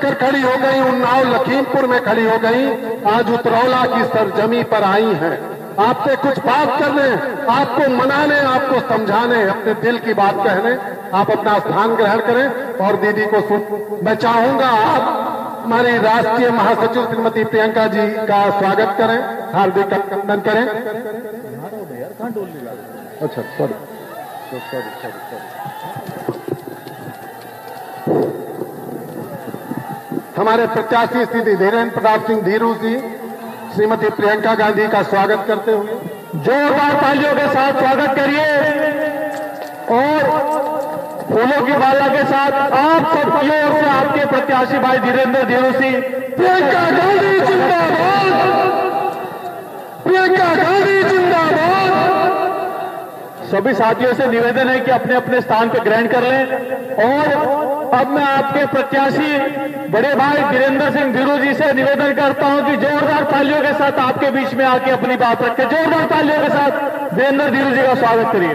कर खड़ी हो गई, उन्नाव लखीमपुर में खड़ी हो गई, आज उतरौला की सरजमी पर आई हैं। आपसे कुछ बात करने, आपको मनाने, आपको समझाने, अपने दिल की बात कहने आप अपना स्थान ग्रहण करें और दीदी को सुन। मैं चाहूंगा आप हमारी राष्ट्रीय महासचिव श्रीमती प्रियंका जी का स्वागत करें, हार्दिक अभिनंदन करें। अच्छा सॉरी। हमारे प्रत्याशी श्री धीरेन्द्र प्रताप सिंह धीरू जी श्रीमती प्रियंका गांधी का स्वागत करते हुए जोरदार तालियों के साथ स्वागत करिए और फूलों की माला के साथ आप सबकी ओर से आपके प्रत्याशी भाई धीरेन्द्र धीरू सिंह। प्रियंका गांधी जिंदाबाद, प्रियंका गांधी जिंदाबाद। सभी साथियों से निवेदन है कि अपने अपने स्थान पर ग्रहण कर लें और अब मैं आपके प्रत्याशी बड़े भाई धीरेन्द्र सिंह धीरू जी से निवेदन करता हूं कि जोरदार तालियों के साथ आपके बीच में आके अपनी बात रखें। जोरदार तालियों के साथ धीरेन्द्र धीरू जी का स्वागत करिए।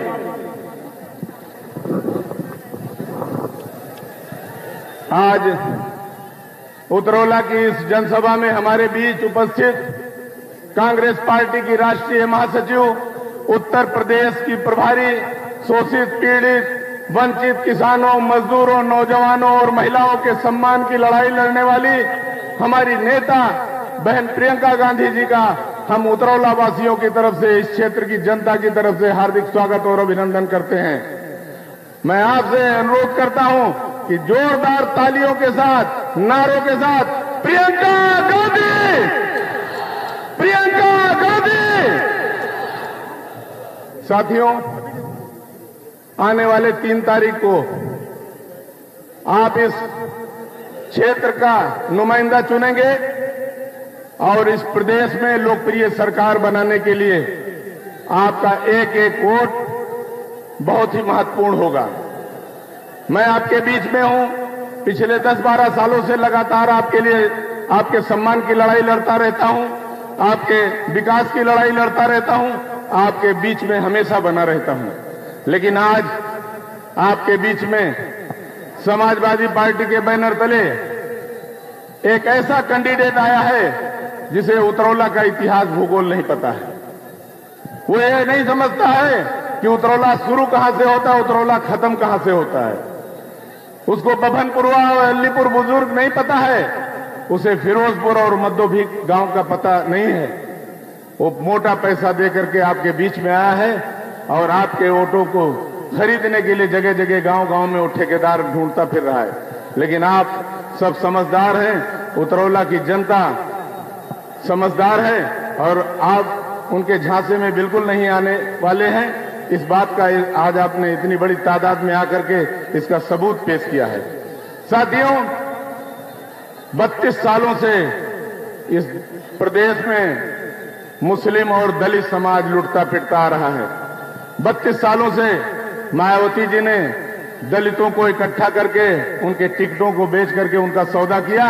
आज उतरौला की इस जनसभा में हमारे बीच उपस्थित कांग्रेस पार्टी की राष्ट्रीय महासचिव, उत्तर प्रदेश की प्रभारी, शोषित पीड़ित वंचित किसानों, मजदूरों, नौजवानों और महिलाओं के सम्मान की लड़ाई लड़ने वाली हमारी नेता बहन प्रियंका गांधी जी का हम उतरौला वासियों की तरफ से, इस क्षेत्र की जनता की तरफ से हार्दिक स्वागत और अभिनंदन करते हैं। मैं आपसे अनुरोध करता हूं कि जोरदार तालियों के साथ, नारों के साथ प्रियंका गांधी, प्रियंका गांधी। साथियों, आने वाले 3 तारीख को आप इस क्षेत्र का नुमाइंदा चुनेंगे और इस प्रदेश में लोकप्रिय सरकार बनाने के लिए आपका एक एक वोट बहुत ही महत्वपूर्ण होगा। मैं आपके बीच में हूं, पिछले 10-12 सालों से लगातार आपके लिए, आपके सम्मान की लड़ाई लड़ता रहता हूं, आपके विकास की लड़ाई लड़ता रहता हूं, आपके बीच में हमेशा बना रहता हूं। लेकिन आज आपके बीच में समाजवादी पार्टी के बैनर तले एक ऐसा कैंडिडेट आया है जिसे उतरौला का इतिहास, भूगोल नहीं पता है। वो ये नहीं समझता है कि उतरौला शुरू कहां से होता है, उतरौला खत्म कहां से होता है। उसको बभनपुरवा और अलीपुर बुजुर्ग नहीं पता है, उसे फिरोजपुर और मद्दोभीख गांव का पता नहीं है। वो मोटा पैसा देकर के आपके बीच में आया है और आपके वोटों को खरीदने के लिए जगह जगह, गांव-गांव में वो ठेकेदार ढूंढता फिर रहा है। लेकिन आप सब समझदार हैं, उतरौला की जनता समझदार है और आप उनके झांसे में बिल्कुल नहीं आने वाले हैं। इस बात का आज आपने इतनी बड़ी तादाद में आकर के इसका सबूत पेश किया है। साथियों, 32 सालों से इस प्रदेश में मुस्लिम और दलित समाज लुटता पिटता आ रहा है। 32 सालों से मायावती जी ने दलितों को इकट्ठा करके उनके टिकटों को बेच करके उनका सौदा किया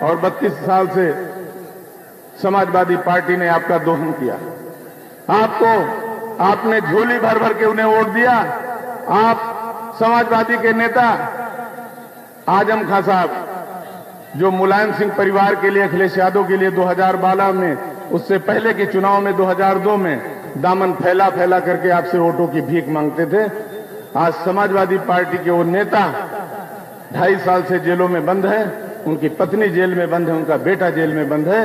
और 32 साल से समाजवादी पार्टी ने आपका दोहन किया। आपने झोली भर भर के उन्हें वोट दिया। आप समाजवादी के नेता आजम खां साहब, जो मुलायम सिंह परिवार के लिए, अखिलेश यादव के लिए 2012 में, उससे पहले के चुनाव में 2002 में दामन फैला फैला करके आपसे वोटों की भीख मांगते थे, आज समाजवादी पार्टी के वो नेता 2.5 साल से जेलों में बंद है। उनकी पत्नी जेल में बंद है, उनका बेटा जेल में बंद है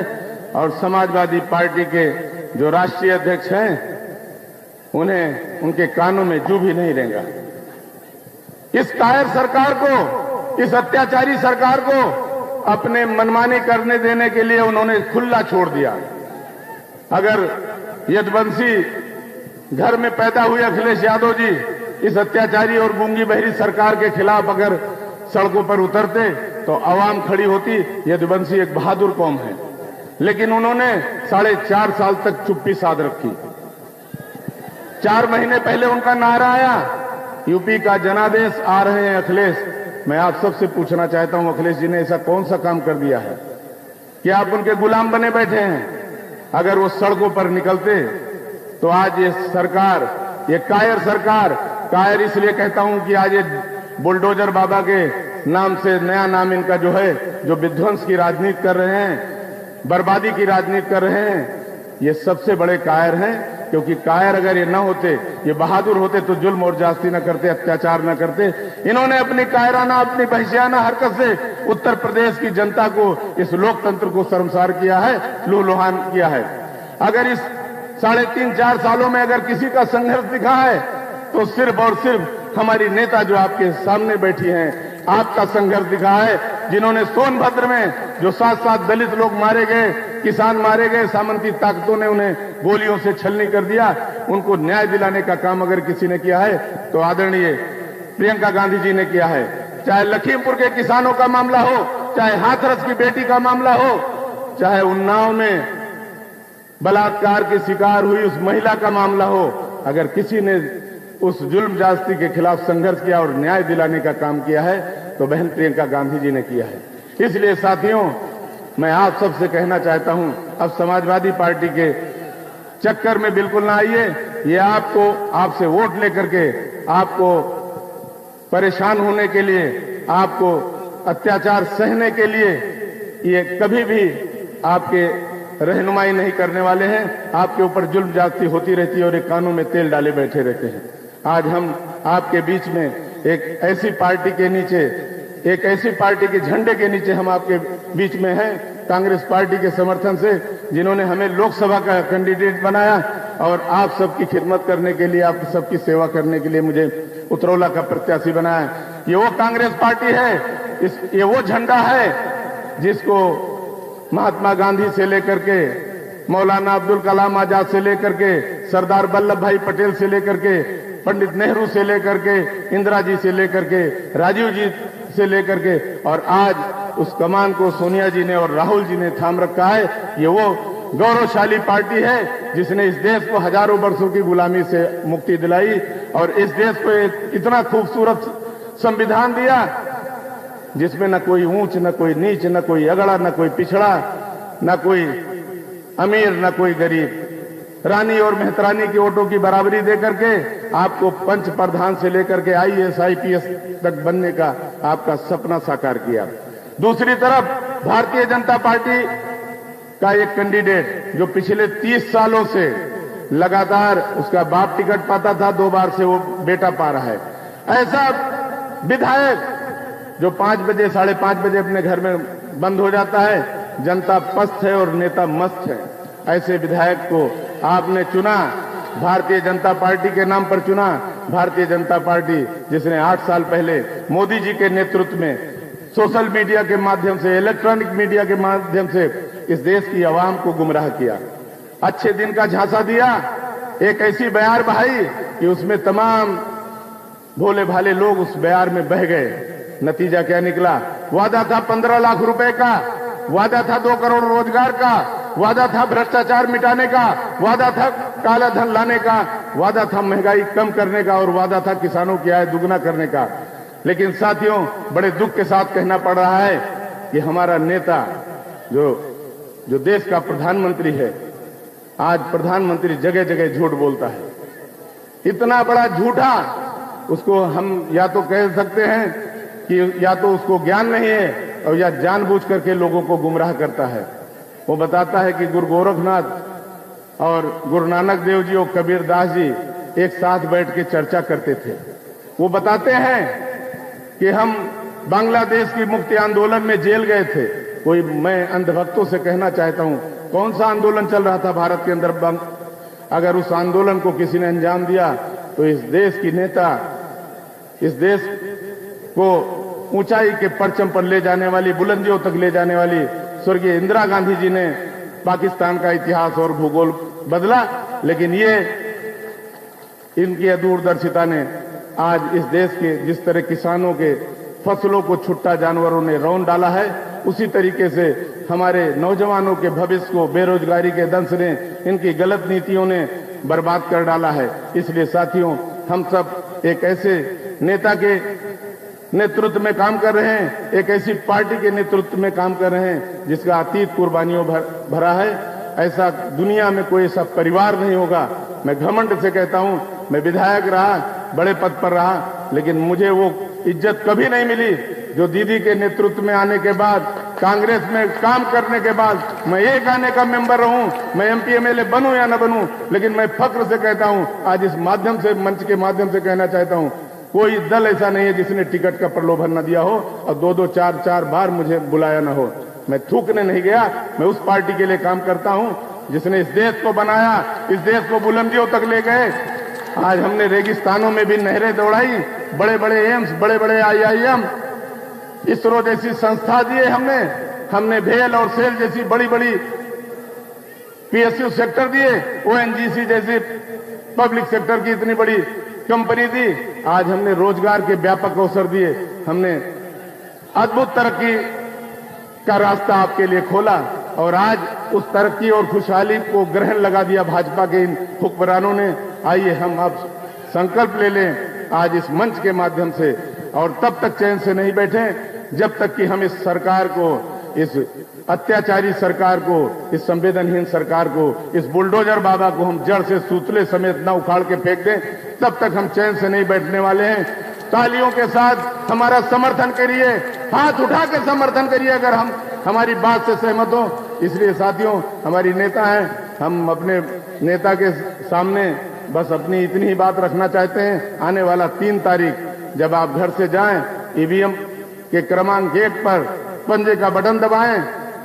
और समाजवादी पार्टी के जो राष्ट्रीय अध्यक्ष हैं उन्हें उनके कानों में जू भी नहीं रहेगा। इस कायर सरकार को, इस अत्याचारी सरकार को अपने मनमानी करने देने के लिए उन्होंने खुला छोड़ दिया। अगर यदुवंशी घर में पैदा हुए अखिलेश यादव जी इस अत्याचारी और गूंगी बहरी सरकार के खिलाफ अगर सड़कों पर उतरते तो आवाम खड़ी होती। यदुवंशी एक बहादुर कौम है, लेकिन उन्होंने 4.5 साल तक चुप्पी साध रखी। 4 महीने पहले उनका नारा आया, यूपी का जनादेश आ रहे हैं अखिलेश। मैं आप सबसे पूछना चाहता हूं, अखिलेश जी ने ऐसा कौन सा काम कर दिया है कि आप उनके गुलाम बने बैठे हैं? अगर वो सड़कों पर निकलते तो आज ये सरकार, ये कायर सरकार, कायर इसलिए कहता हूं कि आज ये बुलडोजर बाबा के नाम से नया नाम इनका जो है, जो विध्वंस की राजनीति कर रहे हैं, बर्बादी की राजनीति कर रहे हैं, ये सबसे बड़े कायर हैं। क्योंकि कायर अगर ये न होते, ये बहादुर होते तो जुल्म और जास्ती न करते, अत्याचार न करते। इन्होंने अपनी कायराना, अपनी बहसियाना हरकत से उत्तर प्रदेश की जनता को, इस लोकतंत्र को शर्मसार किया है, लूलुहान किया है। अगर इस 3.5-4 सालों में अगर किसी का संघर्ष दिखा है तो सिर्फ और सिर्फ हमारी नेता जो आपके सामने बैठी हैं, आपका संघर्ष दिखा है, जिन्होंने सोनभद्र में जो 7-7 दलित लोग मारे गए, किसान मारे गए, सामंती ताकतों ने उन्हें गोलियों से छलनी कर दिया, उनको न्याय दिलाने का काम अगर किसी ने किया है तो आदरणीय प्रियंका गांधी जी ने किया है। चाहे लखीमपुर के किसानों का मामला हो, चाहे हाथरस की बेटी का मामला हो, चाहे उन्नाव में बलात्कार की शिकार हुई उस महिला का मामला हो, अगर किसी ने उस जुल्म जास्ती के खिलाफ संघर्ष किया और न्याय दिलाने का काम किया है तो बहन प्रियंका गांधी जी ने किया है। इसलिए साथियों, मैं आप सबसे कहना चाहता हूं, अब समाजवादी पार्टी के चक्कर में बिल्कुल ना आइए। ये आपको, आपसे वोट लेकर के आपको परेशान होने के लिए, आपको अत्याचार सहने के लिए ये कभी भी आपके रहनुमाई नहीं करने वाले हैं। आपके ऊपर जुल्म जाती होती रहती है और एक कानों में तेल डाले बैठे रहते हैं। आज हम आपके बीच में एक ऐसी पार्टी के नीचे, एक ऐसी पार्टी के झंडे के नीचे हम आपके बीच में हैं, कांग्रेस पार्टी के समर्थन से, जिन्होंने हमें लोकसभा का कैंडिडेट बनाया और आप सबकी खिदमत करने के लिए, आप सबकी सेवा करने के लिए मुझे उतरौला का प्रत्याशी बनाया। ये वो कांग्रेस पार्टी है, ये वो झंडा है जिसको महात्मा गांधी से लेकर के, मौलाना अब्दुल कलाम आजाद से लेकर के, सरदार वल्लभ भाई पटेल से लेकर के, पंडित नेहरू से लेकर के, इंदिरा जी से लेकर के, राजीव जी से लेकर के, और आज उस कमान को सोनिया जी ने और राहुल जी ने थाम रखा है। ये वो गौरवशाली पार्टी है जिसने इस देश को हजारों वर्षों की गुलामी से मुक्ति दिलाई और इस देश को एक इतना खूबसूरत संविधान दिया जिसमें न कोई ऊंच, न कोई नीच, न कोई अगड़ा, न कोई पिछड़ा, न कोई अमीर, न कोई गरीब। रानी और मेहतरानी की वोटों की बराबरी देकर के आपको पंच प्रधान से लेकर के IAS IPS तक बनने का आपका सपना साकार किया। दूसरी तरफ भारतीय जनता पार्टी का एक कैंडिडेट जो पिछले 30 सालों से लगातार उसका बाप टिकट पाता था, 2 बार से वो बेटा पा रहा है। ऐसा विधायक जो 5 बजे 5:30 बजे अपने घर में बंद हो जाता है, जनता पस्त है और नेता मस्त है। ऐसे विधायक को आपने चुना, भारतीय जनता पार्टी के नाम पर चुना। भारतीय जनता पार्टी जिसने 8 साल पहले मोदी जी के नेतृत्व में सोशल मीडिया के माध्यम से, इलेक्ट्रॉनिक मीडिया के माध्यम से इस देश की आवाम को गुमराह किया, अच्छे दिन का झांसा दिया, एक ऐसी बयार बहाई कि उसमें तमाम भोले भाले लोग उस बयार में बह गए। नतीजा क्या निकला? वादा था 15 लाख रुपए का, वादा था 2 करोड़ रोजगार का, वादा था भ्रष्टाचार मिटाने का, वादा था काला धन लाने का, वादा था महंगाई कम करने का और वादा था किसानों की आय दुगना करने का। लेकिन साथियों, बड़े दुख के साथ कहना पड़ रहा है कि हमारा नेता जो देश का प्रधानमंत्री है, आज प्रधानमंत्री जगह जगह झूठ बोलता है। इतना बड़ा झूठा, उसको हम या तो कह सकते हैं कि या तो उसको ज्ञान नहीं है और या जानबूझ करके लोगों को गुमराह करता है। वो बताता है कि गुरु गोरखनाथ और गुरु नानक देव जी और कबीर दास जी एक साथ बैठ के चर्चा करते थे। वो बताते हैं कि हम बांग्लादेश की मुक्ति आंदोलन में जेल गए थे। कोई, मैं अंधभक्तों से कहना चाहता हूं, कौन सा आंदोलन चल रहा था भारत के अंदर? अगर उस आंदोलन को किसी ने अंजाम दिया तो इस देश की नेता, इस देश को ऊंचाई के परचम पर ले जाने वाली, बुलंदियों तक ले जाने वाली स्वर्गीय इंदिरा गांधी जी ने पाकिस्तान का इतिहास और भूगोल बदला। लेकिन ये इनकी अदूरदर्शिता ने आज इस देश के जिस तरह किसानों के फसलों को छुट्टा जानवरों ने रौंद डाला है, उसी तरीके से हमारे नौजवानों के भविष्य को बेरोजगारी के दंश ने, इनकी गलत नीतियों ने बर्बाद कर डाला है। इसलिए साथियों, हम सब एक ऐसे नेता के नेतृत्व में काम कर रहे हैं, एक ऐसी पार्टी के नेतृत्व में काम कर रहे हैं जिसका अतीत कुर्बानियों भरा है। ऐसा दुनिया में कोई ऐसा परिवार नहीं होगा। मैं घमंड से कहता हूं, मैं विधायक रहा, बड़े पद पर रहा, लेकिन मुझे वो इज्जत कभी नहीं मिली जो दीदी के नेतृत्व में आने के बाद, कांग्रेस में काम करने के बाद मैं एक आने का मेंबर रहूं, मैं एमपी एमएलए बनूं या न बनूं, लेकिन मैं फक्र से कहता हूं, आज इस माध्यम से, मंच के माध्यम से कहना चाहता हूं, कोई दल ऐसा नहीं है जिसने टिकट का प्रलोभन न दिया हो और 2-2, 4-4 बार मुझे बुलाया न हो। मैं थूकने नहीं गया, मैं उस पार्टी के लिए काम करता हूं जिसने इस देश को बनाया, इस देश को बुलंदियों तक ले गए। आज हमने रेगिस्तानों में भी नहरें दौड़ाई, बड़े बड़े एम्स, बड़े बड़े IIM, इसरो जैसी संस्था दिए हमने भेल और सेल जैसी बड़ी बड़ी PSU सेक्टर दिए, ONGC जैसी पब्लिक सेक्टर की इतनी बड़ी कंपनी दी। आज हमने रोजगार के व्यापक अवसर दिए, हमने अद्भुत तरक्की का रास्ता आपके लिए खोला और आज उस तरक्की और खुशहाली को ग्रहण लगा दिया भाजपा के इन हुक्मरानों ने। आइए हम अब संकल्प ले लें आज इस मंच के माध्यम से, और तब तक चैन से नहीं बैठे जब तक कि हम इस सरकार को, इस अत्याचारी सरकार को, इस संवेदनहीन सरकार को, इस बुलडोजर बाबा को हम जड़ से सूतले समेत न उखाड़ के फेंक दें, तब तक हम चैन से नहीं बैठने वाले हैं। तालियों के साथ हमारा समर्थन करिए, हाथ उठा के समर्थन करिए अगर हम हमारी बात से सहमत हो। इसलिए साथियों, हमारी नेता हैं, हम अपने नेता के सामने बस अपनी इतनी ही बात रखना चाहते हैं। आने वाला 3 तारीख जब आप घर से जाएं, EVM के क्रमांक 1 पर पंजे का बटन दबाएं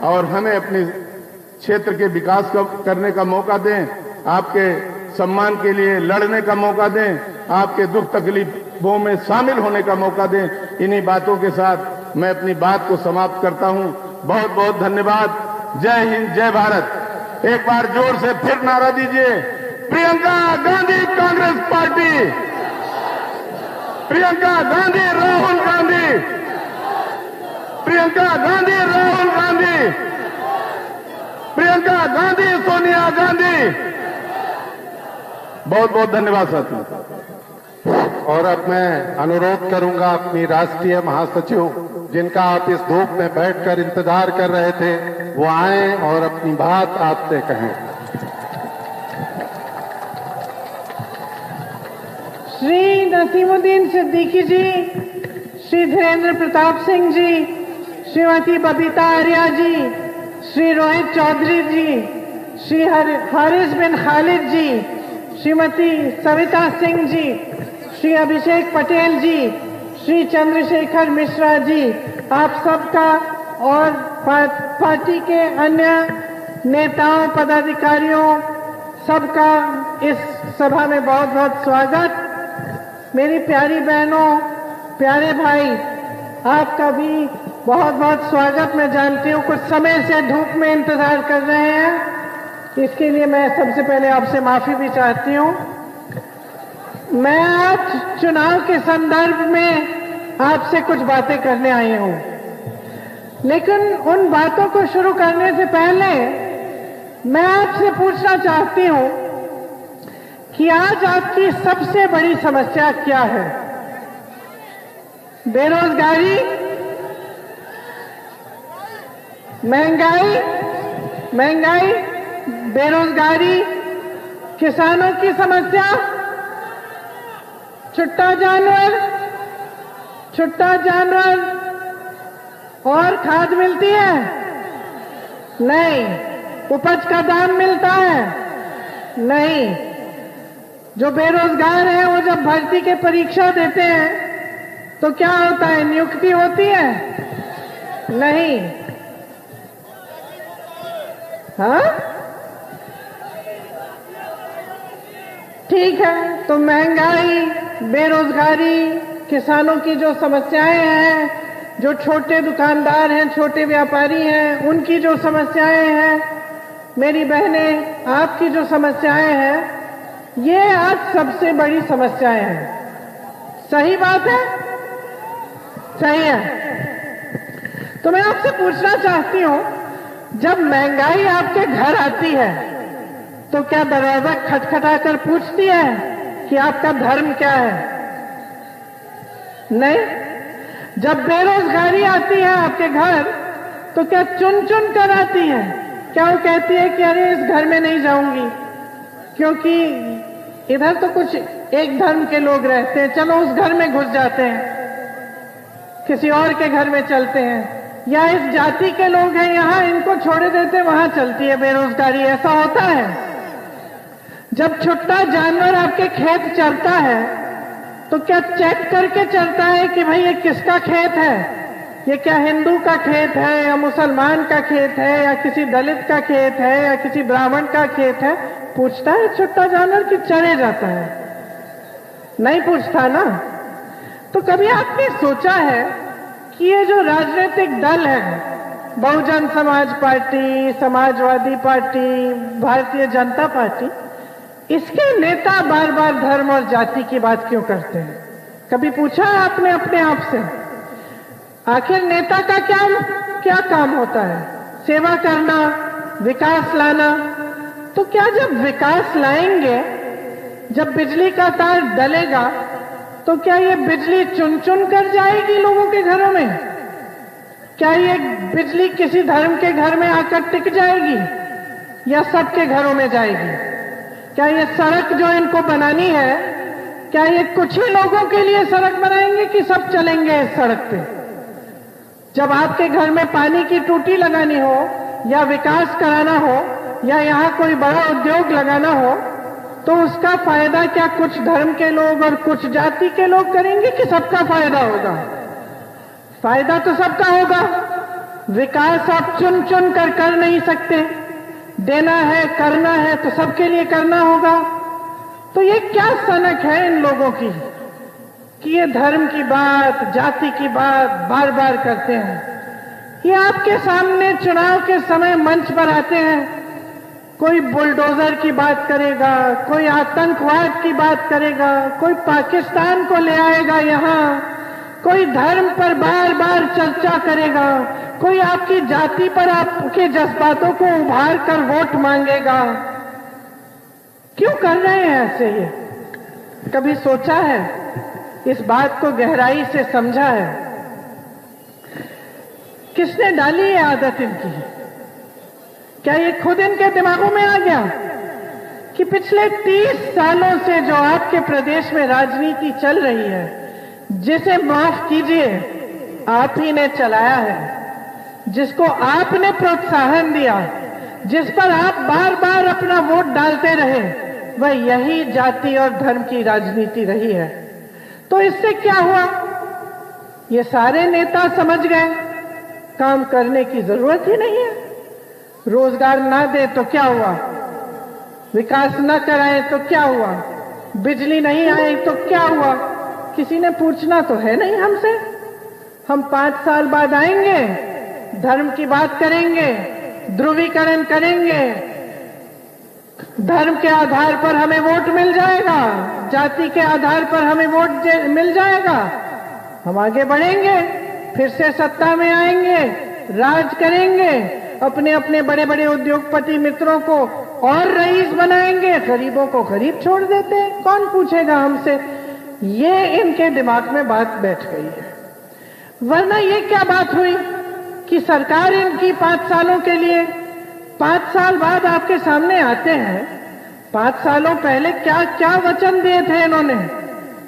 और हमें अपने क्षेत्र के विकास करने का मौका दें, आपके सम्मान के लिए लड़ने का मौका दें, आपके दुख तकलीफों में शामिल होने का मौका दें। इन्हीं बातों के साथ मैं अपनी बात को समाप्त करता हूं। बहुत बहुत धन्यवाद। जय हिंद, जय भारत। एक बार जोर से फिर नारा दीजिए, प्रियंका गांधी कांग्रेस पार्टी, प्रियंका गांधी राहुल गांधी, प्रियंका गांधी राहुल गांधी, प्रियंका गांधी सोनिया गांधी। बहुत बहुत धन्यवाद साथियों। और अब मैं अनुरोध करूंगा अपनी राष्ट्रीय महासचिव, जिनका आप इस धूप में बैठकर इंतजार कर रहे थे, वो आएं और अपनी बात आपसे कहें। श्री नसीमुद्दीन सिद्दीकी जी, श्री धीरेन्द्र प्रताप सिंह जी, श्रीमती बबीता आर्या जी, श्री रोहित चौधरी जी, श्री हारिस बिन खालिद जी, श्रीमती सविता सिंह जी, श्री अभिषेक पटेल जी, श्री चंद्रशेखर मिश्रा जी, आप सबका और पार्टी के अन्य नेताओं, पदाधिकारियों सबका इस सभा में बहुत बहुत स्वागत। मेरी प्यारी बहनों, प्यारे भाई, आपका भी बहुत बहुत स्वागत। मैं जानती हूँ कुछ समय से धूप में इंतजार कर रहे हैं, इसके लिए मैं सबसे पहले आपसे माफी भी चाहती हूँ। मैं आज चुनाव के संदर्भ में आपसे कुछ बातें करने आई हूँ, लेकिन उन बातों को शुरू करने से पहले मैं आपसे पूछना चाहती हूँ कि आज आपकी सबसे बड़ी समस्या क्या है? बेरोजगारी, महंगाई, बेरोजगारी, किसानों की समस्या, छुट्टा जानवर और खाद मिलती है? नहीं। उपज का दाम मिलता है? नहीं। जो बेरोजगार हैं वो जब भर्ती के परीक्षा देते हैं तो क्या होता है? नियुक्ति होती है? नहीं। हाँ, ठीक है। तो महंगाई, बेरोजगारी, किसानों की जो समस्याएं हैं, जो छोटे दुकानदार हैं, छोटे व्यापारी हैं, उनकी जो समस्याएं हैं, मेरी बहनें आपकी जो समस्याएं हैं, ये आज सबसे बड़ी समस्याएं हैं। सही बात है? सही है। तो मैं आपसे पूछना चाहती हूं, जब महंगाई आपके घर आती है तो क्या दरवाजा खटखटाकर पूछती है कि आपका धर्म क्या है? नहीं। जब बेरोजगारी आती है आपके घर तो क्या चुन चुन कर आती है? क्या वो कहती है कि अरे इस घर में नहीं जाऊंगी क्योंकि इधर तो कुछ एक धर्म के लोग रहते हैं, चलो उस घर में घुस जाते हैं? किसी और के घर में चलते हैं, या इस जाति के लोग हैं यहाँ, इनको छोड़ देते वहां चलती है बेरोजगारी। ऐसा होता है। जब छुट्टा जानवर आपके खेत चरता है तो क्या चेक करके चलता है कि भाई ये किसका खेत है? ये क्या हिंदू का खेत है या मुसलमान का खेत है या किसी दलित का खेत है या किसी ब्राह्मण का खेत है? पूछता है छुट्टा जानवर कि चरे जाता है? नहीं पूछता ना। तो कभी आपने सोचा है कि ये जो राजनीतिक दल है, Bahujan Samaj party, Samajwadi party, Bharatiya Janata party, इसके नेता बार बार धर्म और जाति की बात क्यों करते हैं? कभी पूछा है आपने अपने आप से? आखिर नेता का क्या काम होता है? सेवा करना, विकास लाना। तो क्या जब विकास लाएंगे, जब बिजली का तार डलेगा, तो क्या ये बिजली चुन चुन कर जाएगी लोगों के घरों में? क्या ये बिजली किसी धर्म के घर में आकर टिक जाएगी या सबके घरों में जाएगी? क्या ये सड़क जो इनको बनानी है, क्या ये कुछ ही लोगों के लिए सड़क बनाएंगे कि सब चलेंगे इस सड़क पे? जब आपके घर में पानी की टूटी लगानी हो या विकास कराना हो या यहाँ कोई बड़ा उद्योग लगाना हो, तो उसका फायदा क्या कुछ धर्म के लोग और कुछ जाति के लोग करेंगे कि सबका फायदा होगा? फायदा तो सबका होगा। विकास आप चुन चुन कर नहीं सकते। देना है, करना है तो सबके लिए करना होगा। तो ये क्या सनक है इन लोगों की कि ये धर्म की बात, जाति की बात बार बार करते हैं। ये आपके सामने चुनाव के समय मंच पर आते हैं, कोई बुलडोजर की बात करेगा, कोई आतंकवाद की बात करेगा, कोई पाकिस्तान को ले आएगा यहाँ, कोई धर्म पर बार बार चर्चा करेगा, कोई आपकी जाति पर आपके जज्बातों को उभार कर वोट मांगेगा। क्यों कर रहे हैं ऐसे? ये कभी सोचा है? इस बात को गहराई से समझा है? किसने डाली ये आदत इनकी? क्या ये खुद इनके दिमागों में आ गया कि पिछले 30 सालों से जो आपके प्रदेश में राजनीति चल रही है, जिसे माफ कीजिए आप ही ने चलाया है, जिसको आपने प्रोत्साहन दिया, जिस पर आप बार बार अपना वोट डालते रहे, वह यही जाति और धर्म की राजनीति रही है। तो इससे क्या हुआ? ये सारे नेता समझ गए काम करने की जरूरत ही नहीं है। रोजगार ना दे तो क्या हुआ? विकास न कराए तो क्या हुआ? बिजली नहीं आई तो क्या हुआ? किसी ने पूछना तो है नहीं हमसे। हम 5 साल बाद आएंगे, धर्म की बात करेंगे, ध्रुवीकरण करेंगे, धर्म के आधार पर हमें वोट मिल जाएगा, जाति के आधार पर हमें वोट मिल जाएगा, हम आगे बढ़ेंगे, फिर से सत्ता में आएंगे, राज करेंगे, अपने अपने बड़े बड़े उद्योगपति मित्रों को और रईस बनाएंगे, गरीबों को गरीब छोड़ देते हैं, कौन पूछेगा हमसे? ये इनके दिमाग में बात बैठ गई है। वरना ये क्या बात हुई कि सरकार इनकी 5 सालों के लिए, 5 साल बाद आपके सामने आते हैं। 5 सालों पहले क्या क्या वचन दिए थे इन्होंने,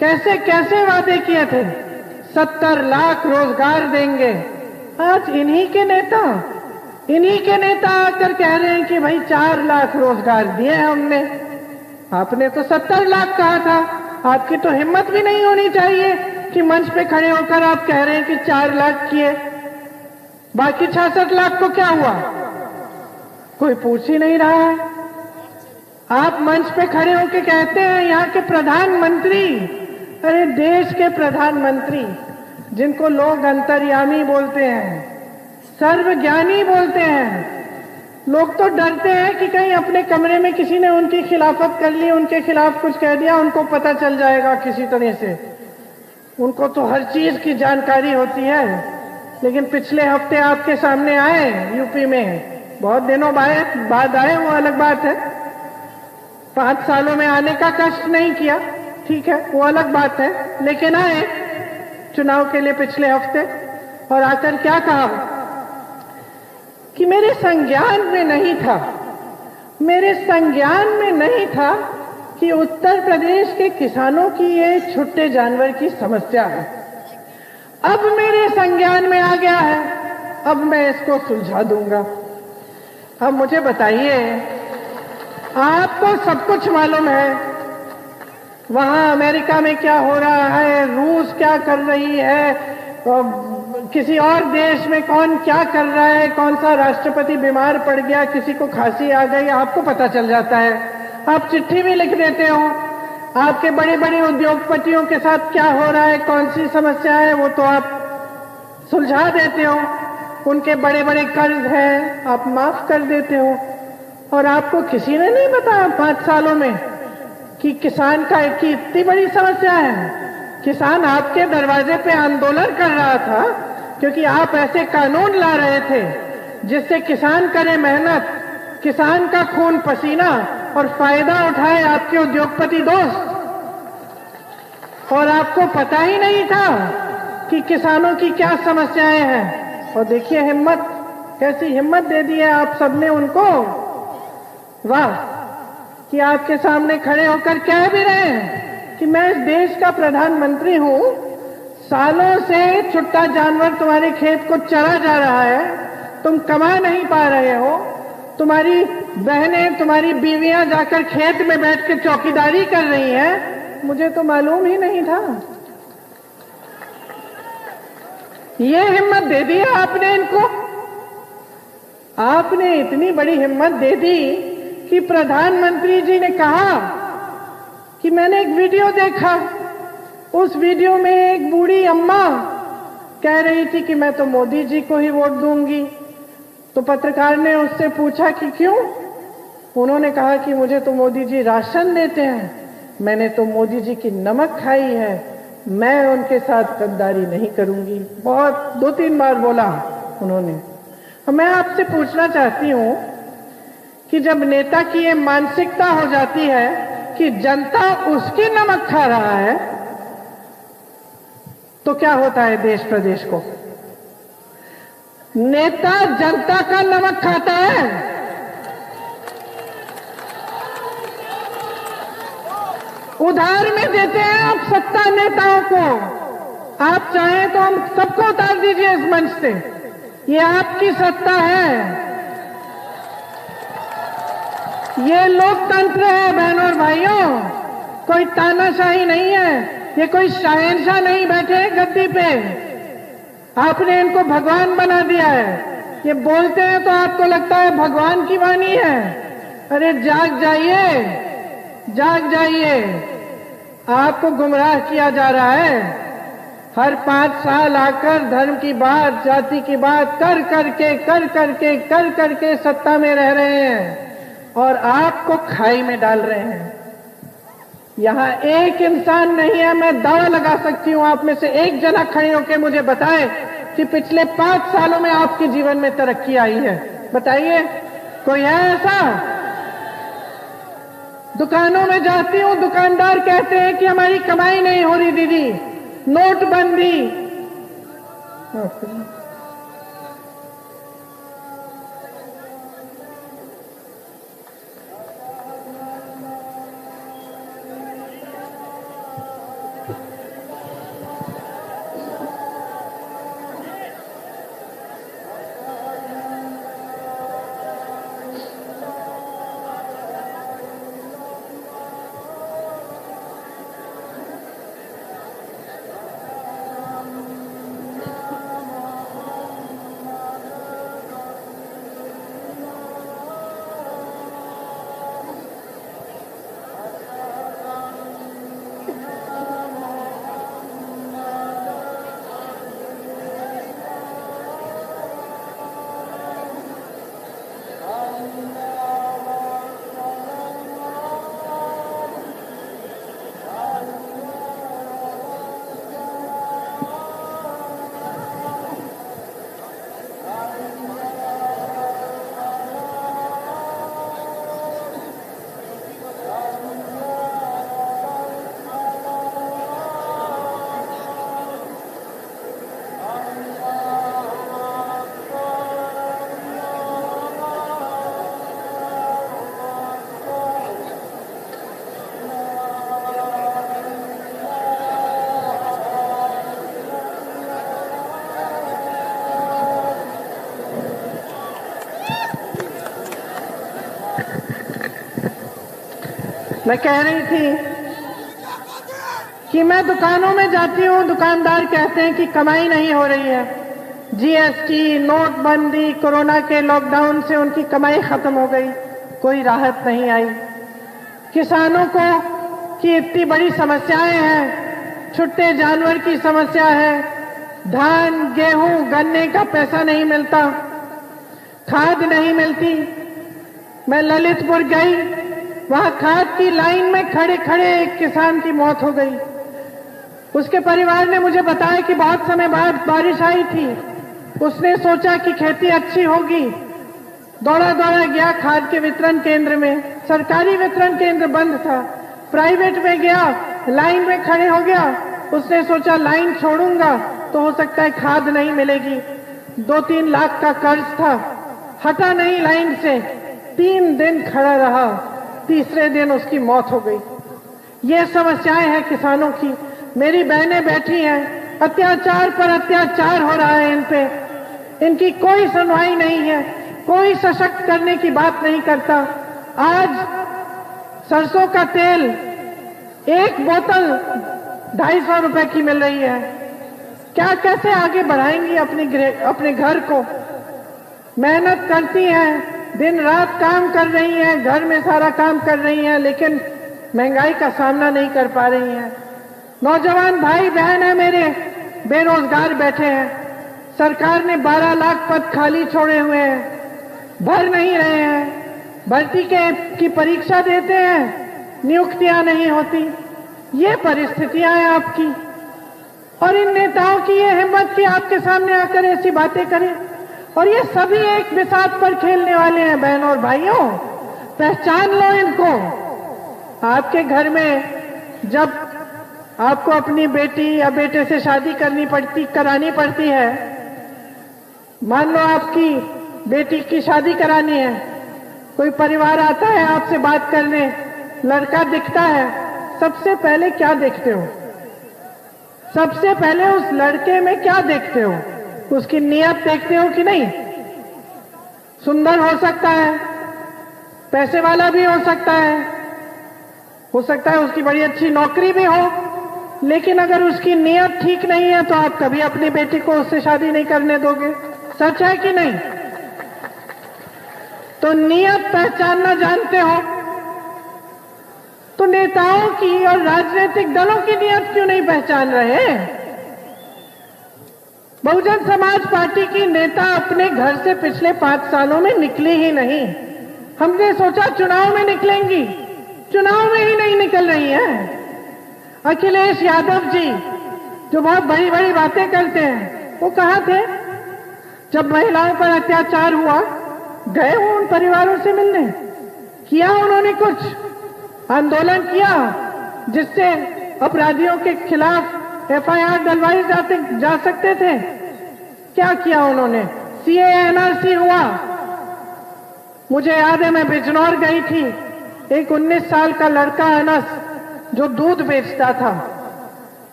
कैसे कैसे वादे किए थे? 70 लाख रोजगार देंगे। आज इन्हीं के नेता आकर कह रहे हैं कि भाई 4 लाख रोजगार दिए हमने। आपने तो 70 लाख कहा था। आपकी तो हिम्मत भी नहीं होनी चाहिए कि मंच पे खड़े होकर आप कह रहे हैं कि 4 लाख किए, बाकी 66 लाख को क्या हुआ? कोई पूछ ही नहीं रहा है। आप मंच पे खड़े होकर कहते हैं यहाँ के प्रधानमंत्री, अरे देश के प्रधानमंत्री जिनको लोग अंतर्यामी बोलते हैं, सर्वज्ञानी बोलते हैं, लोग तो डरते हैं कि कहीं अपने कमरे में किसी ने उनकी खिलाफत कर ली, उनके खिलाफ कुछ कह दिया, उनको पता चल जाएगा किसी तरह से। उनको तो हर चीज की जानकारी होती है। लेकिन पिछले हफ्ते आपके सामने आए यूपी में, बहुत दिनों बाद आए, वो अलग बात है। 5 सालों में आने का कष्ट नहीं किया, ठीक है, वो अलग बात है, लेकिन आए चुनाव के लिए पिछले हफ्ते और आकर क्या कहा कि मेरे संज्ञान में नहीं था, मेरे संज्ञान में नहीं था कि उत्तर प्रदेश के किसानों की ये छुट्टे जानवर की समस्या है। अब मेरे संज्ञान में आ गया है, अब मैं इसको सुलझा दूंगा। अब मुझे बताइए, आपको सब कुछ मालूम है, वहां अमेरिका में क्या हो रहा है, रूस क्या कर रही है, किसी और देश में कौन क्या कर रहा है, कौन सा राष्ट्रपति बीमार पड़ गया, किसी को खांसी आ गई, आपको पता चल जाता है। आप चिट्ठी भी लिख देते हो। आपके बड़े बड़े उद्योगपतियों के साथ क्या हो रहा है, कौन सी समस्या है, वो तो आप सुलझा देते हो। उनके बड़े बड़े कर्ज हैं, आप माफ कर देते हो। और आपको किसी ने नहीं बताया 5 सालों में कि किसान का की इतनी बड़ी समस्या है। किसान आपके दरवाजे पे आंदोलन कर रहा था क्योंकि आप ऐसे कानून ला रहे थे जिससे किसान करे मेहनत, किसान का खून पसीना और फायदा उठाए आपके उद्योगपति दोस्त। और आपको पता ही नहीं था कि किसानों की क्या समस्याएं हैं। और देखिए हिम्मत, कैसी हिम्मत दे दी है आप सबने उनको। वाह, कि आपके सामने खड़े होकर कह भी रहे हैं कि मैं इस देश का प्रधानमंत्री हूं, सालों से छुट्टा जानवर तुम्हारे खेत को चरा जा रहा है, तुम कमा नहीं पा रहे हो, तुम्हारी बहनें, तुम्हारी बीवियां जाकर खेत में बैठ के चौकीदारी कर रही हैं, मुझे तो मालूम ही नहीं था। ये हिम्मत दे दी है आपने इनको। आपने इतनी बड़ी हिम्मत दे दी कि प्रधानमंत्री जी ने कहा कि मैंने एक वीडियो देखा, उस वीडियो में एक बूढ़ी अम्मा कह रही थी कि मैं तो मोदी जी को ही वोट दूंगी। तो पत्रकार ने उससे पूछा कि क्यों? उन्होंने कहा कि मुझे तो मोदी जी राशन देते हैं, मैंने तो मोदी जी की नमक खाई है, मैं उनके साथ गद्दारी नहीं करूंगी। बहुत 2-3 बार बोला उन्होंने। और मैं आपसे पूछना चाहती हूं कि जब नेता की ये मानसिकता हो जाती है कि जनता उसकी नमक खा रहा है, तो क्या होता है देश प्रदेश को? नेता जनता का नमक खाता है। उधार में देते हैं आप सत्ता नेताओं को। आप चाहें तो हम सबको उतार दीजिए इस मंच से, ये आपकी सत्ता है। ये लोकतंत्र है बहनों और भाइयों, कोई तानाशाही नहीं है, ये कोई शहंशाह नहीं बैठे हैं गद्दी पे। आपने इनको भगवान बना दिया है। ये बोलते हैं तो आपको लगता है भगवान की वाणी है। अरे जाग जाइए, जाग जाइए, आपको गुमराह किया जा रहा है। हर 5 साल आकर धर्म की बात, जाति की बात कर करके सत्ता में रह रहे हैं और आपको खाई में डाल रहे हैं। यहां एक इंसान नहीं है, मैं दावा लगा सकती हूं आप में से एक जना खड़े होकर मुझे बताए कि पिछले 5 सालों में आपके जीवन में तरक्की आई है। बताइए, कोई है ऐसा? दुकानों में जाती हूं, दुकानदार कहते हैं कि हमारी कमाई नहीं हो रही दीदी, नोटबंदी। मैं कह रही थी कि मैं दुकानों में जाती हूँ, दुकानदार कहते हैं कि कमाई नहीं हो रही है। जीएसटी, नोटबंदी, कोरोना के लॉकडाउन से उनकी कमाई खत्म हो गई, कोई राहत नहीं आई। किसानों को की इतनी बड़ी समस्याएं हैं, छुट्टे जानवर की समस्या है, धान, गेहूं, गन्ने का पैसा नहीं मिलता, खाद नहीं मिलती। मैं ललितपुर गई, वहां खाद की लाइन में खड़े खड़े एक किसान की मौत हो गई। उसके परिवार ने मुझे बताया कि बहुत समय बाद बारिश आई थी, उसने सोचा कि खेती अच्छी होगी, दौड़ा दौड़ा गया खाद के वितरण केंद्र में। सरकारी वितरण केंद्र बंद था, प्राइवेट में गया, लाइन में खड़े हो गया। उसने सोचा लाइन छोड़ूंगा तो हो सकता है खाद नहीं मिलेगी। 2-3 लाख का कर्ज था, हटा नहीं लाइन से, 3 दिन खड़ा रहा, तीसरे दिन उसकी मौत हो गई। ये समस्याएं हैं किसानों की। मेरी बहनें बैठी हैं, अत्याचार पर अत्याचार हो रहा है इन पे, इनकी कोई सुनवाई नहीं है, कोई सशक्त करने की बात नहीं करता। आज सरसों का तेल एक बोतल 250 रुपए की मिल रही है। क्या कैसे आगे बढ़ाएंगी अपने घर को? मेहनत करती हैं, दिन रात काम कर रही हैं, घर में सारा काम कर रही हैं, लेकिन महंगाई का सामना नहीं कर पा रही हैं। नौजवान भाई बहन है मेरे, बेरोजगार बैठे हैं। सरकार ने 12 लाख पद खाली छोड़े हुए हैं, भर नहीं रहे हैं। भर्ती की परीक्षा देते हैं, नियुक्तियां नहीं होती। ये परिस्थितियां हैं आपकी, और इन नेताओं की ये हिम्मत कि आपके सामने आकर ऐसी बातें करें। और ये सभी एक बिसात पर खेलने वाले हैं। बहनों और भाइयों, पहचान लो इनको। आपके घर में जब आपको अपनी बेटी या बेटे से शादी करानी पड़ती है, मान लो आपकी बेटी की शादी करानी है, कोई परिवार आता है आपसे बात करने, लड़का दिखता है, सबसे पहले क्या देखते हो? सबसे पहले उस लड़के में क्या देखते हो? उसकी नीयत देखते हो कि नहीं? सुंदर हो सकता है, पैसे वाला भी हो सकता है उसकी बड़ी अच्छी नौकरी भी हो, लेकिन अगर उसकी नीयत ठीक नहीं है तो आप कभी अपनी बेटी को उससे शादी नहीं करने दोगे। सच है कि नहीं? तो नीयत पहचानना जानते हो तो नेताओं की और राजनीतिक दलों की नीयत क्यों नहीं पहचान रहे? बहुजन समाज पार्टी की नेता अपने घर से पिछले 5 सालों में निकली ही नहीं। हमने सोचा चुनाव में निकलेंगी, चुनाव में ही नहीं निकल रही हैं। अखिलेश यादव जी जो बहुत बड़ी बड़ी बातें करते हैं, वो कहाँ थे जब महिलाओं पर अत्याचार हुआ? गए वो उन परिवारों से मिलने? किया उन्होंने कुछ? आंदोलन किया जिससे अपराधियों के खिलाफ एफआईआर डलवाई जा सकते थे? क्या किया उन्होंने? सीए एनआरसी हुआ। मुझे याद है मैं बिजनौर गई थी, एक 19 साल का लड़का अनस जो दूध बेचता था,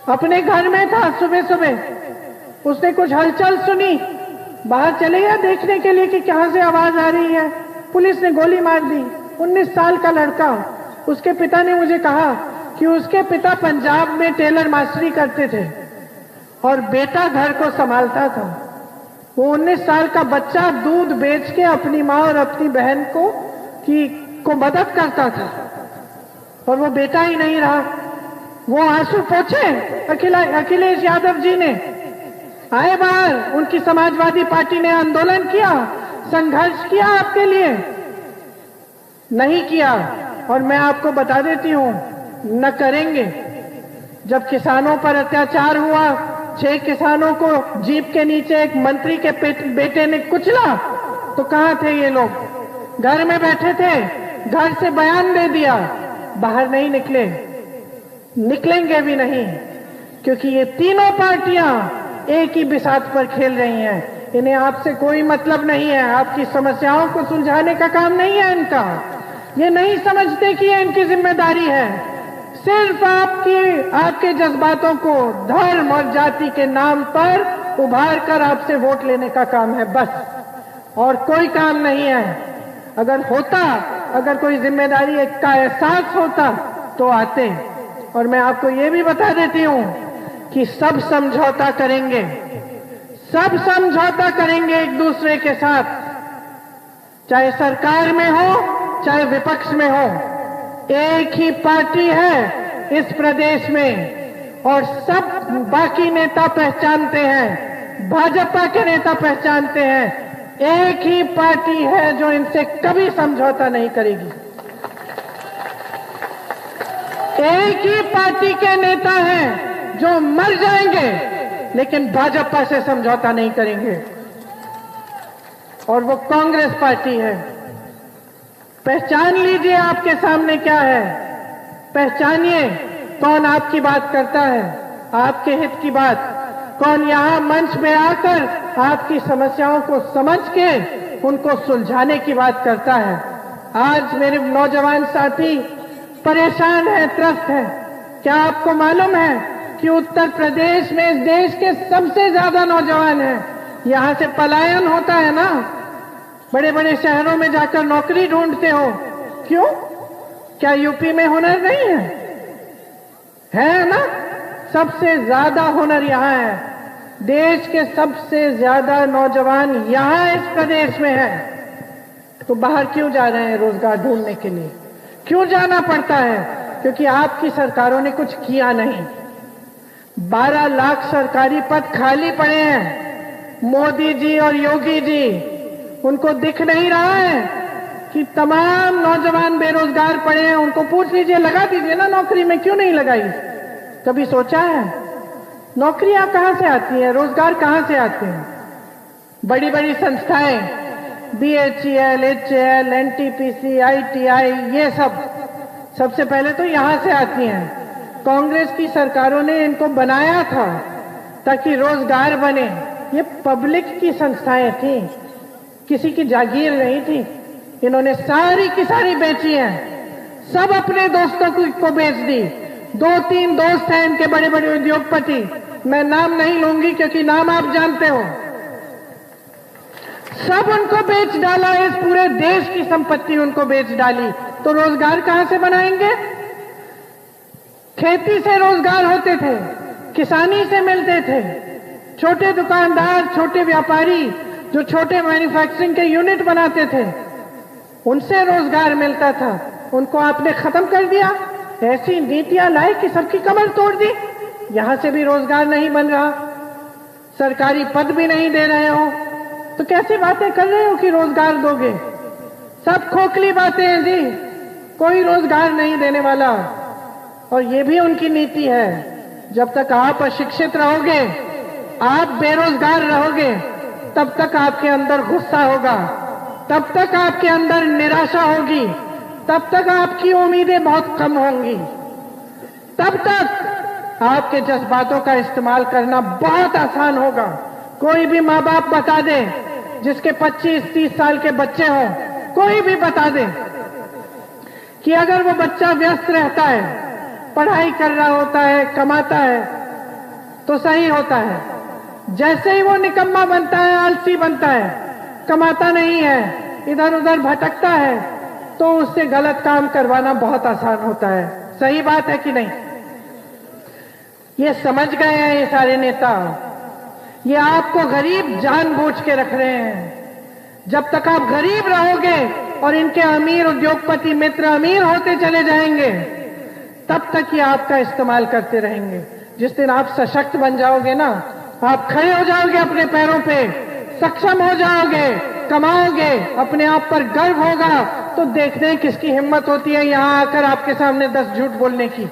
अपने घर में था। सुबह सुबह उसने कुछ हलचल सुनी, बाहर चले गया देखने के लिए कि कहां से आवाज आ रही है। पुलिस ने गोली मार दी। 19 साल का लड़का। उसके पिता ने मुझे कहा कि उसके पिता पंजाब में टेलर मास्टरी करते थे और बेटा घर को संभालता था। वो 19 साल का बच्चा दूध बेच के अपनी माँ और अपनी बहन को मदद करता था, और वो बेटा ही नहीं रहा। वो आंसू पोंछे अखिलेश यादव जी ने, आए बाहर, उनकी समाजवादी पार्टी ने आंदोलन किया, संघर्ष किया आपके लिए? नहीं किया। और मैं आपको बता देती हूं, न करेंगे। जब किसानों पर अत्याचार हुआ, 6 किसानों को जीप के नीचे एक मंत्री के बेटे ने कुचला, तो कहां थे ये लोग? घर में बैठे थे, घर से बयान दे दिया, बाहर नहीं निकले, निकलेंगे भी नहीं, क्योंकि ये तीनों पार्टियां एक ही बिसात पर खेल रही हैं। इन्हें आपसे कोई मतलब नहीं है, आपकी समस्याओं को सुलझाने का काम नहीं है इनका। ये नहीं समझते कि ये इनकी जिम्मेदारी है। सिर्फ आपके जज्बातों को धर्म और जाति के नाम पर उभार कर आपसे वोट लेने का काम है, बस, और कोई काम नहीं है। अगर होता अगर कोई जिम्मेदारी का एहसास होता तो आते। और मैं आपको ये भी बता देती हूं कि सब समझौता करेंगे, सब समझौता करेंगे एक दूसरे के साथ, चाहे सरकार में हो चाहे विपक्ष में हो। एक ही पार्टी है इस प्रदेश में और सब बाकी नेता पहचानते हैं, भाजपा के नेता पहचानते हैं, एक ही पार्टी है जो इनसे कभी समझौता नहीं करेगी। एक ही पार्टी के नेता हैं जो मर जाएंगे लेकिन भाजपा से समझौता नहीं करेंगे, और वो कांग्रेस पार्टी है। पहचान लीजिए आपके सामने क्या है, पहचानिए कौन आपकी बात करता है, आपके हित की बात, कौन यहां मंच में आकर आपकी समस्याओं को समझ के उनको सुलझाने की बात करता है। आज मेरे नौजवान साथी परेशान हैं, त्रस्त हैं। क्या आपको मालूम है कि उत्तर प्रदेश में इस देश के सबसे ज्यादा नौजवान हैं? यहां से पलायन होता है ना, बड़े बड़े शहरों में जाकर नौकरी ढूंढते हो, क्यों? क्या यूपी में हुनर नहीं है ना? सबसे ज्यादा हुनर यहां है, देश के सबसे ज्यादा नौजवान यहां इस प्रदेश में है। तो बाहर क्यों जा रहे हैं रोजगार ढूंढने के लिए? क्यों जाना पड़ता है? क्योंकि आपकी सरकारों ने कुछ किया नहीं। 12 लाख सरकारी पद खाली पड़े हैं। मोदी जी और योगी जी, उनको दिख नहीं रहा है कि तमाम नौजवान बेरोजगार पड़े हैं? उनको पूछ लीजिए, लगा दीजिए ना नौकरी में, क्यों नहीं लगाई? कभी सोचा है? नौकरियां कहां से आती हैं, रोजगार कहां से आते हैं? बड़ी बड़ी संस्थाएं BHEL, HAL, NTPC, ITI, ये सब सबसे पहले तो यहां से आती हैं। कांग्रेस की सरकारों ने इनको बनाया था ताकि रोजगार बने। ये पब्लिक की संस्थाएं थी, किसी की जागीर नहीं थी। इन्होंने सारी की सारी बेची हैं, सब अपने दोस्तों को बेच दी। 2-3 दोस्त हैं इनके, बड़े बड़े उद्योगपति, मैं नाम नहीं लूंगी क्योंकि नाम आप जानते हो। सब उनको बेच डाला, इस पूरे देश की संपत्ति उनको बेच डाली। तो रोजगार कहां से बनाएंगे? खेती से रोजगार होते थे, किसानी से मिलते थे। छोटे दुकानदार, छोटे व्यापारी जो छोटे मैन्युफैक्चरिंग के यूनिट बनाते थे, उनसे रोजगार मिलता था। उनको आपने खत्म कर दिया, ऐसी नीतियां लाए कि सबकी कमर तोड़ दी। यहां से भी रोजगार नहीं बन रहा, सरकारी पद भी नहीं दे रहे हो, तो कैसी बातें कर रहे हो कि रोजगार दोगे? सब खोखली बातें हैं जी, कोई रोजगार नहीं देने वाला। और ये भी उनकी नीति है, जब तक आप अशिक्षित रहोगे, आप बेरोजगार रहोगे, तब तक आपके अंदर गुस्सा होगा, तब तक आपके अंदर निराशा होगी, तब तक आपकी उम्मीदें बहुत कम होंगी, तब तक आपके जज्बातों का इस्तेमाल करना बहुत आसान होगा। कोई भी माँ बाप बता दे जिसके 25-30 साल के बच्चे हों, कोई भी बता दे कि अगर वो बच्चा व्यस्त रहता है, पढ़ाई कर रहा होता है, कमाता है, तो सही होता है। जैसे ही वो निकम्मा बनता है, आलसी बनता है, कमाता नहीं है, इधर उधर भटकता है, तो उससे गलत काम करवाना बहुत आसान होता है। सही बात है कि नहीं? ये समझ गए हैं ये सारे नेता। ये आपको गरीब जानबूझ के रख रहे हैं। जब तक आप गरीब रहोगे और इनके अमीर उद्योगपति मित्र अमीर होते चले जाएंगे, तब तक ये आपका इस्तेमाल करते रहेंगे। जिस दिन आप सशक्त बन जाओगे ना, आप खड़े हो जाओगे अपने पैरों पे, सक्षम हो जाओगे, कमाओगे, अपने आप पर गर्व होगा, तो देखते हैं किसकी हिम्मत होती है यहां आकर आपके सामने 10 झूठ बोलने की।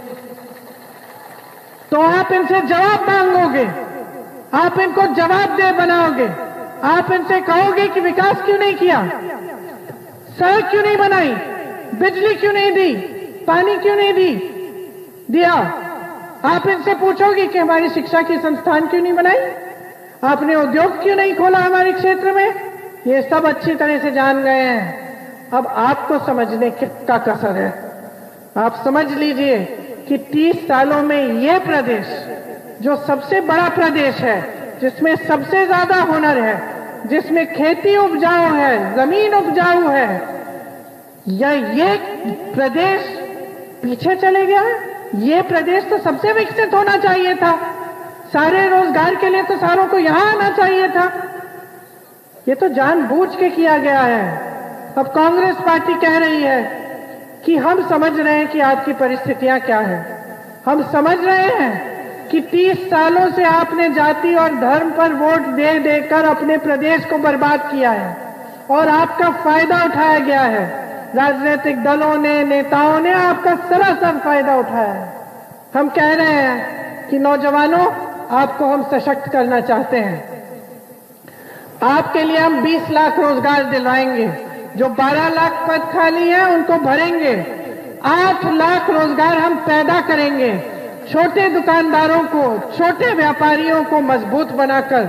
तो आप इनसे जवाब मांगोगे, आप इनको जवाब दे बनाओगे। आप इनसे कहोगे कि विकास क्यों नहीं किया, सड़क क्यों नहीं बनाई, बिजली क्यों नहीं दी, पानी क्यों नहीं दिया। आप इनसे पूछोगे कि हमारी शिक्षा की संस्थान क्यों नहीं बनाई, आपने उद्योग क्यों नहीं खोला हमारे क्षेत्र में। ये सब अच्छी तरह से जान गए हैं। अब आपको समझने का कसर है। आप समझ लीजिए कि 30 सालों में ये प्रदेश, जो सबसे बड़ा प्रदेश है, जिसमें सबसे ज्यादा हुनर है, जिसमें खेती उपजाऊ है, जमीन उपजाऊ है, या ये प्रदेश पीछे चले गया है? ये प्रदेश तो सबसे विकसित होना चाहिए था, सारे रोजगार के लिए तो सारों को यहां आना चाहिए था। ये तो जानबूझ के किया गया है। अब कांग्रेस पार्टी कह रही है कि हम समझ रहे हैं कि आपकी परिस्थितियां क्या है, हम समझ रहे हैं कि 30 सालों से आपने जाति और धर्म पर वोट दे देकर अपने प्रदेश को बर्बाद किया है और आपका फायदा उठाया गया है। राजनीतिक दलों ने, नेताओं ने आपका सरासर फायदा उठाया है। हम कह रहे हैं कि नौजवानों, आपको हम सशक्त करना चाहते हैं। आपके लिए हम 20 लाख रोजगार दिलवाएंगे, जो 12 लाख पद खाली हैं उनको भरेंगे। 8 लाख रोजगार हम पैदा करेंगे, छोटे दुकानदारों को, छोटे व्यापारियों को मजबूत बनाकर।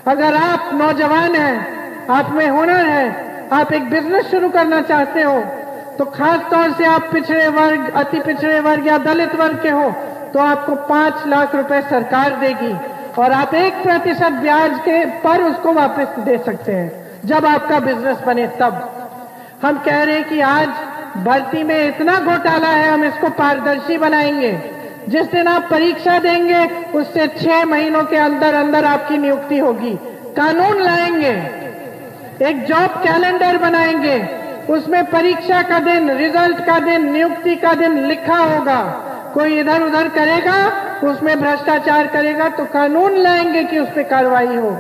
अगर आप नौजवान हैं, आप में हुनर है, आप एक बिजनेस शुरू करना चाहते हो, तो खास तौर से आप पिछड़े वर्ग, अति पिछड़े वर्ग या दलित वर्ग के हो, तो आपको 5 लाख रुपए सरकार देगी और आप 1% ब्याज के पर उसको वापस दे सकते हैं जब आपका बिजनेस बने। तब हम कह रहे हैं कि आज भर्ती में इतना घोटाला है, हम इसको पारदर्शी बनाएंगे। जिस दिन आप परीक्षा देंगे उससे 6 महीनों के अंदर अंदर आपकी नियुक्ति होगी। कानून लाएंगे, एक जॉब कैलेंडर बनाएंगे, उसमें परीक्षा का दिन, रिजल्ट का दिन, नियुक्ति का दिन लिखा होगा। कोई इधर उधर करेगा, उसमें भ्रष्टाचार करेगा तो कानून लाएंगे कि उस पर कार्रवाई हो।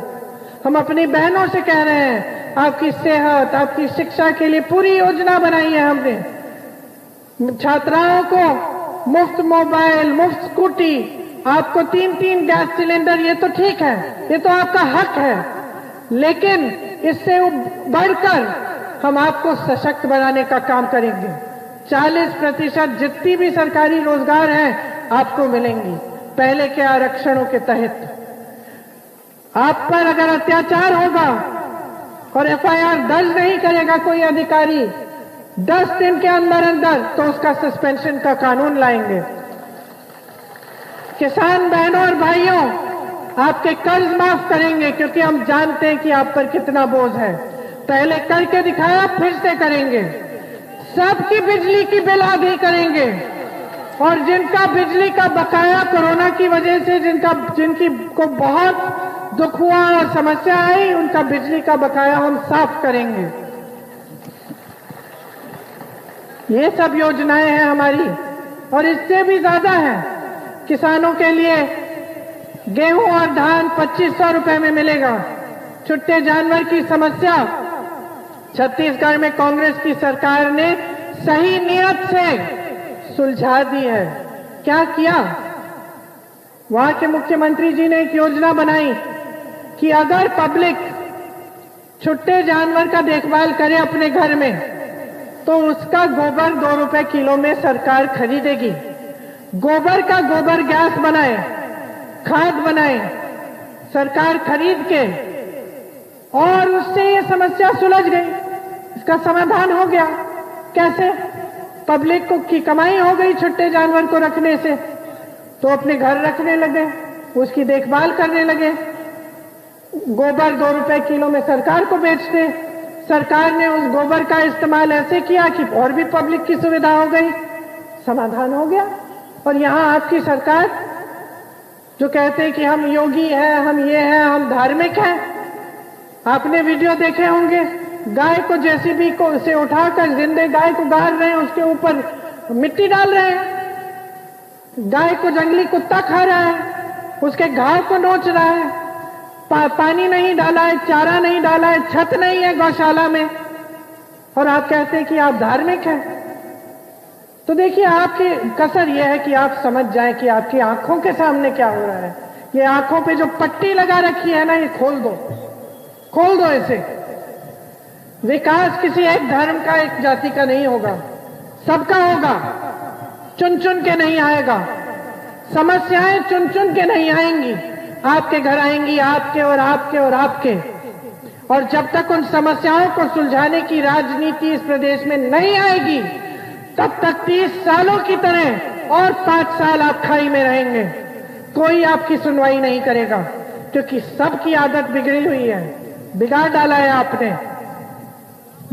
हम अपनी बहनों से कह रहे हैं, आपकी सेहत, आपकी शिक्षा के लिए पूरी योजना बनाई है हमने। छात्राओं को मुफ्त मोबाइल, मुफ्त स्कूटी, आपको 3-3 गैस सिलेंडर, ये तो ठीक है, ये तो आपका हक है, लेकिन इससे बढ़कर हम आपको सशक्त बनाने का काम करेंगे। 40% जितनी भी सरकारी रोजगार हैं आपको मिलेंगी पहले के आरक्षणों के तहत। आप पर अगर अत्याचार होगा और एफआईआर दर्ज नहीं करेगा कोई अधिकारी 10 दिन के अंदर अंदर, तो उसका सस्पेंशन का कानून लाएंगे। किसान बहनों और भाइयों, आपके कर्ज माफ करेंगे, क्योंकि हम जानते हैं कि आप पर कितना बोझ है। पहले करके दिखाया, फिर से करेंगे। सबकी बिजली की बिल आधी करेंगे और जिनका बिजली का बकाया कोरोना की वजह से जिनकी को बहुत दुख हुआ और समस्या आई, उनका बिजली का बकाया हम साफ करेंगे। ये सब योजनाएं हैं हमारी और इससे भी ज्यादा है। किसानों के लिए गेहूं और धान 2500 रुपए में मिलेगा। छुट्टे जानवर की समस्या छत्तीसगढ़ में कांग्रेस की सरकार ने सही नियत से सुलझा दी है। क्या किया? वहां के मुख्यमंत्री जी ने एक योजना बनाई कि अगर पब्लिक छुट्टे जानवर का देखभाल करे अपने घर में, तो उसका गोबर 2 रुपए किलो में सरकार खरीदेगी। गोबर का गोबर गैस बनाए, खाद बनाए सरकार खरीद के, और उससे ये समस्या सुलझ गई। इसका समाधान हो गया। कैसे? पब्लिक को की कमाई हो गई छुट्टे जानवर को रखने से, तो अपने घर रखने लगे, उसकी देखभाल करने लगे। गोबर 2 रुपए किलो में सरकार को बेचते। सरकार ने उस गोबर का इस्तेमाल ऐसे किया कि और भी पब्लिक की सुविधा हो गई, समाधान हो गया। और यहाँ आपकी सरकार जो कहते हैं कि हम योगी हैं, हम ये हैं, हम धार्मिक हैं। आपने वीडियो देखे होंगे, गाय को जेसीबी को से उठाकर जिंदे गाय को गाड़ रहे हैं, उसके ऊपर मिट्टी डाल रहे हैं। गाय को जंगली कुत्ता खा रहा है, उसके घाव को नोच रहा है। पानी नहीं डाला है, चारा नहीं डाला है, छत नहीं है गौशाला में, और आप कहते हैं कि आप धार्मिक हैं। तो देखिए, आपकी कसर यह है कि आप समझ जाएं कि आपकी आंखों के सामने क्या हो रहा है। ये आंखों पे जो पट्टी लगा रखी है ना, ये खोल दो, खोल दो इसे। विकास किसी एक धर्म का, एक जाति का नहीं होगा, सबका होगा। चुन चुन के नहीं आएगा। समस्याएं चुन चुन के नहीं आएंगी, आपके घर आएंगी, आपके और आपके और आपके। और जब तक उन समस्याओं को सुलझाने की राजनीति इस प्रदेश में नहीं आएगी, तब तक 30 सालों की तरह और 5 साल आप खाई में रहेंगे। कोई आपकी सुनवाई नहीं करेगा, क्योंकि सबकी आदत बिगड़ी हुई है, बिगाड़ डाला है आपने।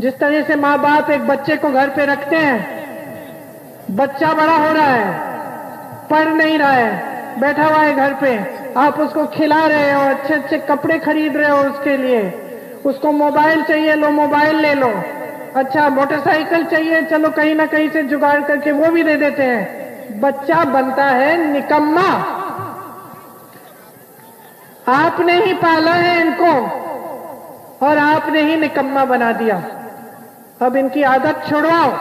जिस तरह से माँ बाप एक बच्चे को घर पे रखते हैं, बच्चा बड़ा हो रहा है, पढ़ नहीं रहा है, बैठा हुआ है घर पे, आप उसको खिला रहे हो, अच्छे अच्छे कपड़े खरीद रहे हो उसके लिए, उसको मोबाइल चाहिए, लो मोबाइल ले लो, अच्छा मोटरसाइकिल चाहिए, चलो कहीं ना कहीं से जुगाड़ करके वो भी दे देते हैं। बच्चा बनता है निकम्मा। आपने ही पाला है इनको और आपने ही निकम्मा बना दिया। अब इनकी आदत छुड़वाओ,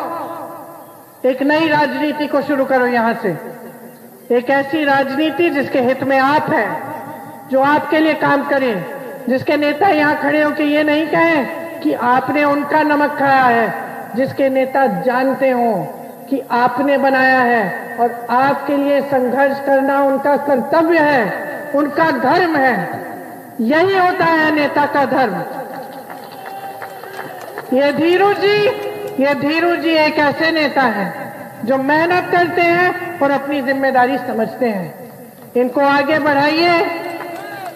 एक नई राजनीति को शुरू करो यहां से, एक ऐसी राजनीति जिसके हित में आप हैं, जो आपके लिए काम करें, जिसके नेता यहां खड़े हो कि ये नहीं कहें कि आपने उनका नमक खाया है, जिसके नेता जानते हो कि आपने बनाया है और आपके लिए संघर्ष करना उनका कर्तव्य है, उनका धर्म है। यही होता है नेता का धर्म। ये धीरू जी एक ऐसे नेता हैं जो मेहनत करते हैं और अपनी जिम्मेदारी समझते हैं। इनको आगे बढ़ाइए,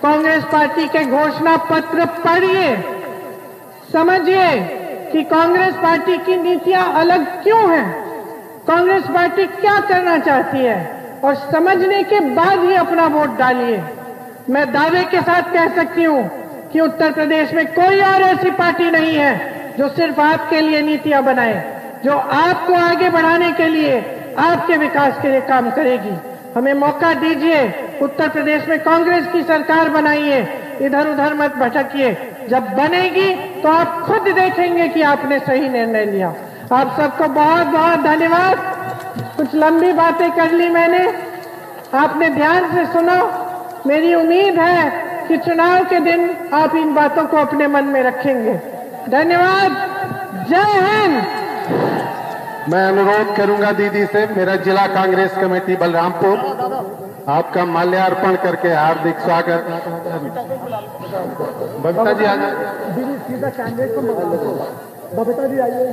कांग्रेस पार्टी के घोषणा पत्र पढ़िए, समझिए कि कांग्रेस पार्टी की नीतियां अलग क्यों हैं, कांग्रेस पार्टी क्या करना चाहती है, और समझने के बाद ही अपना वोट डालिए। मैं दावे के साथ कह सकती हूं कि उत्तर प्रदेश में कोई और ऐसी पार्टी नहीं है जो सिर्फ आपके लिए नीतियां बनाए, जो आपको आगे बढ़ाने के लिए, आपके विकास के लिए काम करेगी। हमें मौका दीजिए, उत्तर प्रदेश में कांग्रेस की सरकार बनाइए, इधर उधर मत भटकिए। जब बनेगी तो आप खुद देखेंगे कि आपने सही निर्णय लिया। आप सबको बहुत बहुत धन्यवाद। कुछ लंबी बातें कर ली मैंने, आपने ध्यान से सुना। मेरी उम्मीद है कि चुनाव के दिन आप इन बातों को अपने मन में रखेंगे। धन्यवाद। जय हिंद। मैं अनुरोध करूंगा दीदी से, मेरा जिला कांग्रेस कमेटी बलरामपुर आपका माल्यार्पण करके हार्दिक स्वागत। बबीता जी आ जाए। सीधा कांग्रेस को बबीता जी आइए।